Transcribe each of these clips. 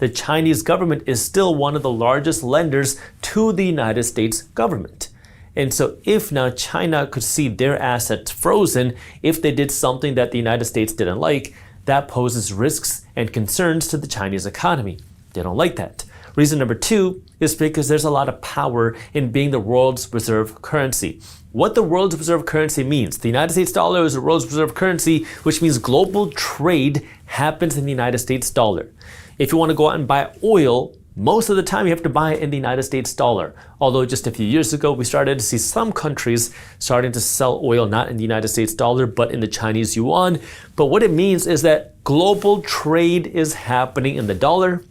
the Chinese government is still one of the largest lenders to the United States government. And so if now China could see their assets frozen, if they did something that the United States didn't like, that poses risks and concerns to the Chinese economy. They don't like that. Reason number two is because there's a lot of power in being the world's reserve currency. What the world's reserve currency means, the United States dollar is the world's reserve currency, which means global trade happens in the United States dollar. If you want to go out and buy oil, most of the time you have to buy it in the United States dollar. Although just a few years ago, we started to see some countries starting to sell oil not in the United States dollar, but in the Chinese yuan. But what it means is that global trade is happening in the dollar.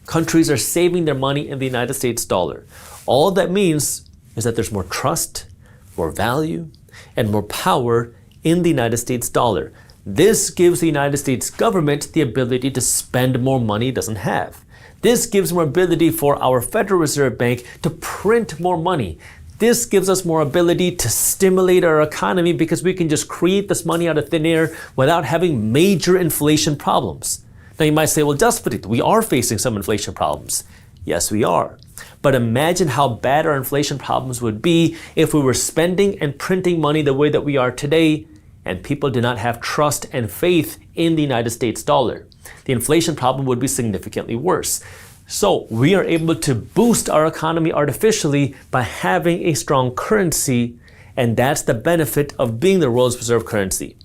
Countries are saving their money in the United States dollar. All that means is that there's more trust, more value, and more power in the United States dollar. This gives the United States government the ability to spend more money it doesn't have. This gives more ability for our Federal Reserve Bank to print more money. This gives us more ability to stimulate our economy because we can just create this money out of thin air without having major inflation problems. Now you might say, well, Jaspreet, we are facing some inflation problems. Yes, we are. But imagine how bad our inflation problems would be if we were spending and printing money the way that we are today and people did not have trust and faith in the United States dollar. The inflation problem would be significantly worse. So we are able to boost our economy artificially by having a strong currency, and that's the benefit of being the world's reserve currency.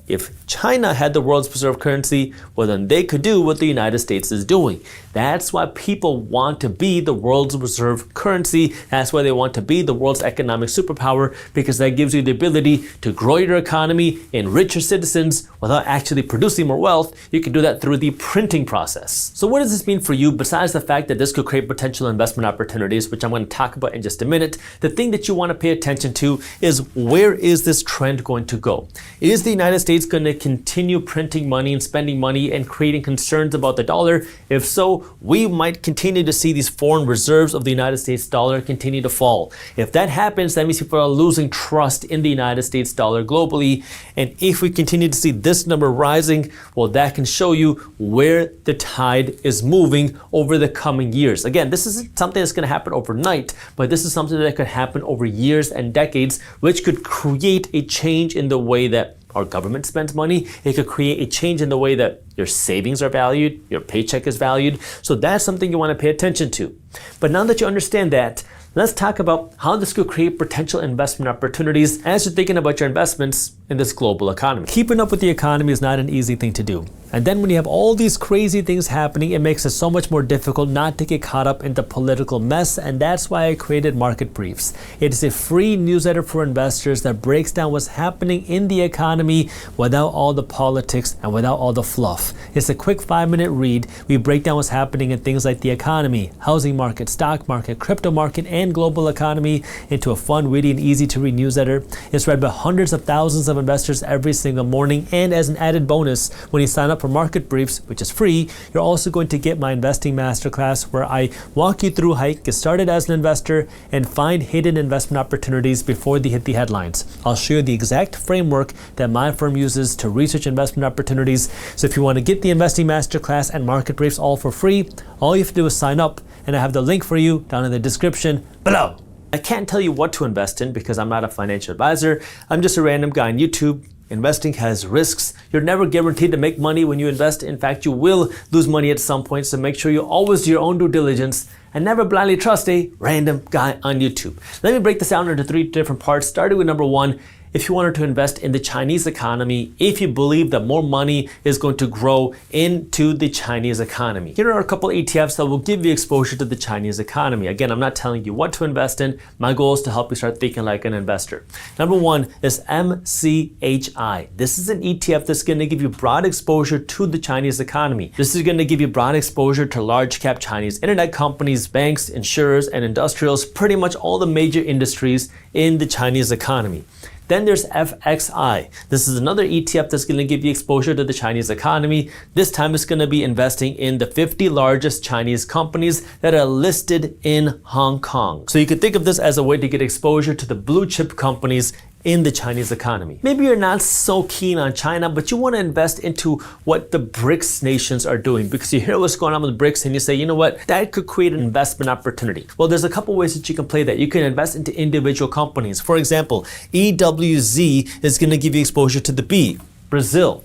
If China had the world's reserve currency, well then they could do what the United States is doing. That's why people want to be the world's reserve currency. That's why they want to be the world's economic superpower, because that gives you the ability to grow your economy, enrich your citizens without actually producing more wealth. You can do that through the printing process. So what does this mean for you besides the fact that this could create potential investment opportunities, which I'm going to talk about in just a minute? The thing that you want to pay attention to is, where is this trend going to go? Is the United States going to continue printing money and spending money and creating concerns about the dollar? If so, we might continue to see these foreign reserves of the United States dollar continue to fall. If that happens, that means people are losing trust in the United States dollar globally. And if we continue to see this number rising, well, that can show you where the tide is moving over the coming years. Again, this isn't something that's going to happen overnight, but this is something that could happen over years and decades, which could create a change in the way that our government spends money. It could create a change in the way that your savings are valued, your paycheck is valued. So that's something you want to pay attention to. But now that you understand that, let's talk about how this could create potential investment opportunities as you're thinking about your investments in this global economy. Keeping up with the economy is not an easy thing to do. And then when you have all these crazy things happening, it makes it so much more difficult not to get caught up in the political mess. And that's why I created Market Briefs. It is a free newsletter for investors that breaks down what's happening in the economy without all the politics and without all the fluff. It's a quick 5-minute read. We break down what's happening in things like the economy, housing market, stock market, crypto market, and global economy into a fun, witty, and easy to read newsletter. It's read by hundreds of thousands of investors every single morning. And as an added bonus, when you sign up for Market Briefs, which is free, you're also going to get my investing masterclass, where I walk you through how you get started as an investor and find hidden investment opportunities before they hit the headlines. I'll show you the exact framework that my firm uses to research investment opportunities. So if you want to get the investing masterclass and Market Briefs all for free, all you have to do is sign up, and I have the link for you down in the description below. I can't tell you what to invest in because I'm not a financial advisor. I'm just a random guy on YouTube. Investing has risks. You're never guaranteed to make money when you invest. In fact, you will lose money at some point. So make sure you always do your own due diligence and never blindly trust a random guy on YouTube. Let me break this down into 3 different parts, starting with number 1. If you wanted to invest in the Chinese economy, if you believe that more money is going to grow into the Chinese economy. Here are a couple ETFs that will give you exposure to the Chinese economy. Again, I'm not telling you what to invest in. My goal is to help you start thinking like an investor. Number 1 is MCHI. This is an ETF that's going to give you broad exposure to the Chinese economy. This is going to give you broad exposure to large cap Chinese internet companies, banks, insurers, and industrials, pretty much all the major industries in the Chinese economy. Then there's FXI. This is another ETF that's going to give you exposure to the Chinese economy. This time it's going to be investing in the 50 largest Chinese companies that are listed in Hong Kong. So you could think of this as a way to get exposure to the blue chip companies in the Chinese economy. Maybe you're not so keen on China, but you want to invest into what the BRICS nations are doing because you hear what's going on with the BRICS and you say, you know what, that could create an investment opportunity. Well, there's a couple ways that you can play that. You can invest into individual companies. For example, EWZ is going to give you exposure to the B, Brazil.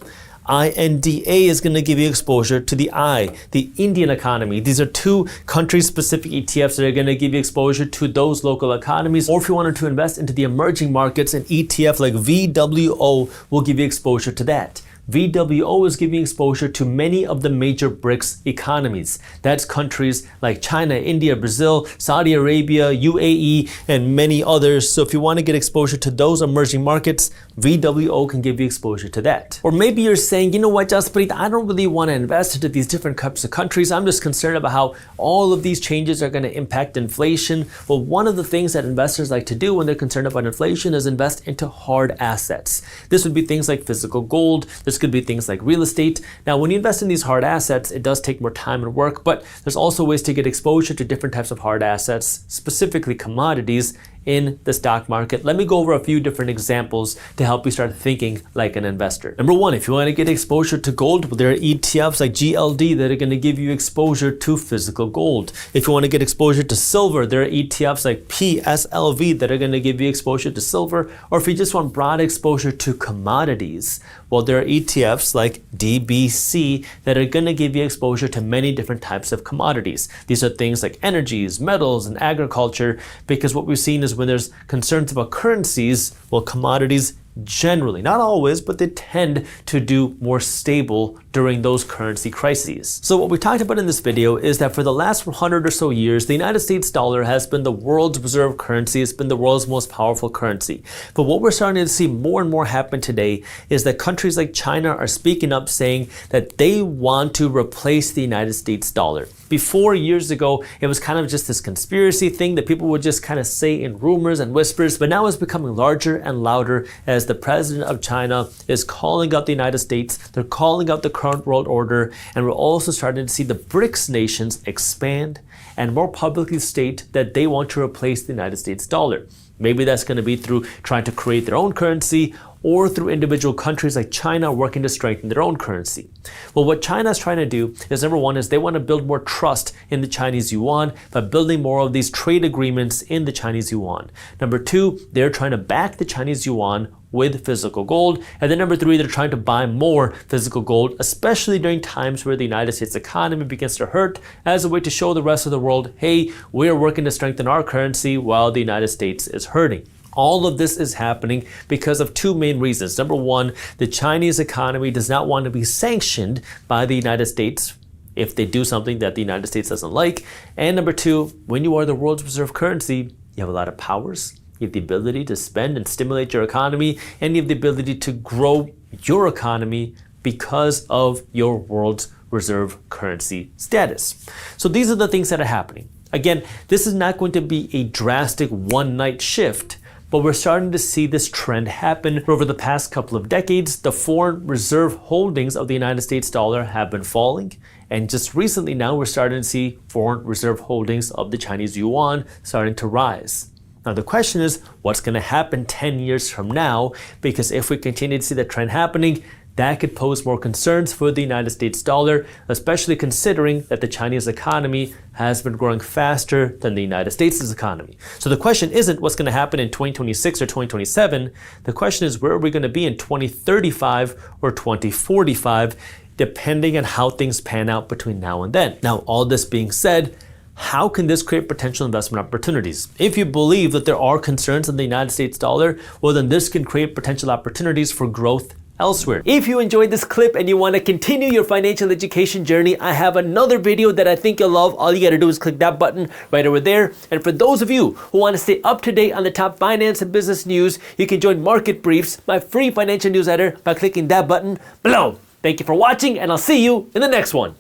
INDA is going to give you exposure to the I, the Indian economy. These are two country-specific ETFs that are going to give you exposure to those local economies. Or if you wanted to invest into the emerging markets, an ETF like VWO will give you exposure to that. VWO is giving exposure to many of the major BRICS economies. That's countries like China, India, Brazil, Saudi Arabia, UAE, and many others. So if you want to get exposure to those emerging markets, VWO can give you exposure to that. Or maybe you're saying, you know what, Jaspreet, I don't really want to invest into these different types of countries. I'm just concerned about how all of these changes are going to impact inflation. Well, one of the things that investors like to do when they're concerned about inflation is invest into hard assets. This would be things like physical gold. This could be things like real estate. Now, when you invest in these hard assets, it does take more time and work, but there's also ways to get exposure to different types of hard assets, specifically commodities, in the stock market. Let me go over a few different examples to help you start thinking like an investor. Number one, if you want to get exposure to gold, well, there are ETFs like GLD that are going to give you exposure to physical gold. If you want to get exposure to silver, there are ETFs like PSLV that are going to give you exposure to silver. Or if you just want broad exposure to commodities, well, there are ETFs like DBC that are going to give you exposure to many different types of commodities. These are things like energies, metals, and agriculture, because what we've seen is when there's concerns about currencies, well, commodities generally, not always, but they tend to do more stable during those currency crises. So what we talked about in this video is that for the last 100 or so years, the United States dollar has been the world's reserve currency. It's been the world's most powerful currency. But what we're starting to see more and more happen today is that countries like China are speaking up saying that they want to replace the United States dollar. Before, years ago, it was kind of just this conspiracy thing that people would just kind of say in rumors and whispers, but now it's becoming larger and louder as the president of China is calling out the United States. They're calling out the current world order, and we're also starting to see the BRICS nations expand and more publicly state that they want to replace the United States dollar. Maybe that's going to be through trying to create their own currency, or through individual countries like China working to strengthen their own currency. Well, what China is trying to do is, number one, is they want to build more trust in the Chinese yuan by building more of these trade agreements in the Chinese yuan. Number two, they're trying to back the Chinese yuan with physical gold. And then number three, they're trying to buy more physical gold, especially during times where the United States economy begins to hurt, as a way to show the rest of the world, hey, we're working to strengthen our currency while the United States is hurting. All of this is happening because of two main reasons. Number one, the Chinese economy does not want to be sanctioned by the United States if they do something that the United States doesn't like. And number two, when you are the world's reserve currency, you have a lot of powers. You have the ability to spend and stimulate your economy, and you have the ability to grow your economy because of your world's reserve currency status. So these are the things that are happening. Again, this is not going to be a drastic one-night shift, but we're starting to see this trend happen. Over the past couple of decades, the foreign reserve holdings of the United States dollar have been falling. And just recently now, we're starting to see foreign reserve holdings of the Chinese yuan starting to rise. Now, the question is, what's going to happen 10 years from now? Because if we continue to see that trend happening, that could pose more concerns for the United States dollar, especially considering that the Chinese economy has been growing faster than the United States' economy. So the question isn't what's going to happen in 2026 or 2027. The question is, where are we going to be in 2035 or 2045, depending on how things pan out between now and then. Now, all this being said, how can this create potential investment opportunities? If you believe that there are concerns in the United States dollar, well, then this can create potential opportunities for growth elsewhere. If you enjoyed this clip and you want to continue your financial education journey, I have another video that I think you'll love. All you got to do is click that button right over there. And for those of you who want to stay up to date on the top finance and business news, you can join Market Briefs, my free financial newsletter, by clicking that button below. Thank you for watching, and I'll see you in the next one.